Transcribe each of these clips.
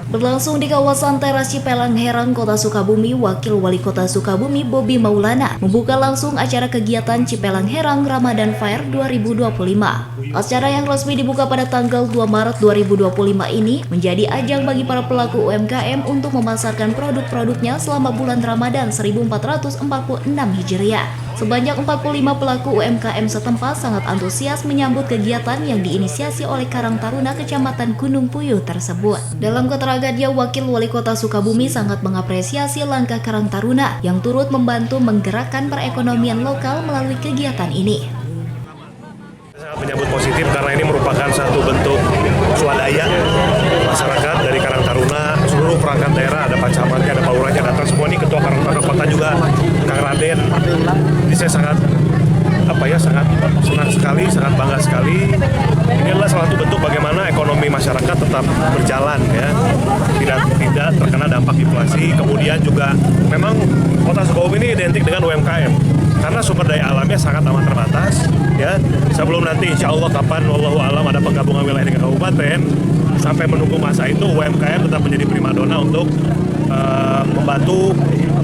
Berlangsung di kawasan Teras Cipelang Herang, Kota Sukabumi, Wakil Wali Kota Sukabumi Bobi Maulana membuka langsung acara kegiatan Cipelang Herang Ramadan Fair 2025. Acara yang resmi dibuka pada tanggal 2 Maret 2025 ini menjadi ajang bagi para pelaku UMKM untuk memasarkan produk-produknya selama bulan Ramadan 1446 Hijriah. Sebanyak 45 pelaku UMKM setempat sangat antusias menyambut kegiatan yang diinisiasi oleh Karang Taruna Kecamatan Gunung Puyuh tersebut. Dalam keterangannya, Wakil Wali Kota Sukabumi sangat mengapresiasi langkah Karang Taruna yang turut membantu menggerakkan perekonomian lokal melalui kegiatan ini. Sangat menyambut positif karena ini merupakan satu bentuk swadaya masyarakat dari Karang Taruna, seluruh perangkat daerah, ada Pak Camatnya, ada Pak Lurahnya datang semua, ini Ketua Karang Taruna Kota juga, Kang Raden. Ini saya sangat sangat senang sekali, sangat bangga sekali. Ini adalah salah satu bentuk bagaimana ekonomi masyarakat tetap berjalan, ya, tidak terkena dampak inflasi. Kemudian juga memang Kota Sukabumi ini identik dengan UMKM karena sumber daya alamnya sangat amat terbatas, ya. Sebelum nanti insya Allah kapan wallahu alam ada penggabungan wilayah dengan kabupaten, sampai menunggu masa itu UMKM tetap menjadi primadona untuk membantu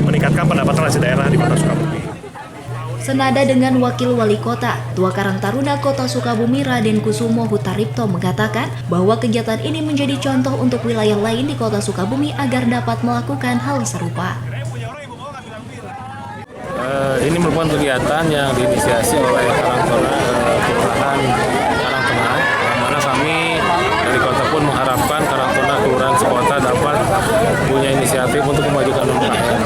meningkatkan pendapatan asli daerah di Kota Sukabumi. Senada dengan Wakil Wali Kota, Ketua Karang Taruna Kota Sukabumi Raden Kusumo Hutaripto mengatakan bahwa kegiatan ini menjadi contoh untuk wilayah lain di Kota Sukabumi agar dapat melakukan hal serupa. Ini merupakan kegiatan yang diinisiasi oleh Karang Taruna Kelurahan Karang Tengah, yang mana kami dari kota pun mengharapkan Karang Taruna Kelurahan sekota dapat punya inisiatif untuk memajukan UMKM.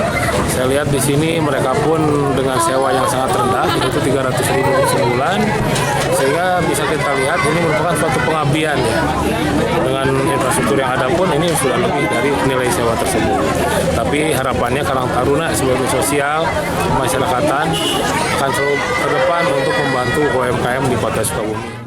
Saya lihat di sini mereka pun dengan sewa yang sangat rendah, yaitu 300.000 sebulan, sehingga bisa kita lihat ini merupakan suatu pengabdian, ya. Dengan infrastruktur yang ada pun ini sudah lebih dari nilai sewa tersebut. Tapi harapannya Karang Taruna sebagai sosial masyarakatan akan selalu ke depan untuk membantu UMKM di Kota Sukabumi.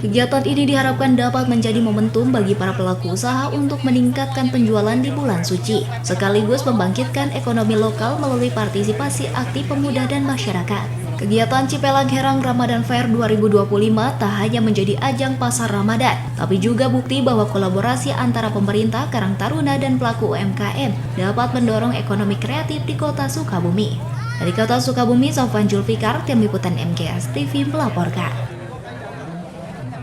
Kegiatan ini diharapkan dapat menjadi momentum bagi para pelaku usaha untuk meningkatkan penjualan di bulan suci, sekaligus membangkitkan ekonomi lokal melalui partisipasi aktif pemuda dan masyarakat. Kegiatan Cipelang Herang Ramadan Fair 2025 tak hanya menjadi ajang pasar Ramadan, tapi juga bukti bahwa kolaborasi antara pemerintah, Karang Taruna, dan pelaku UMKM dapat mendorong ekonomi kreatif di Kota Sukabumi. Dari Kota Sukabumi, Sofwan Julfikar, Tim Liputan MGS TV melaporkan.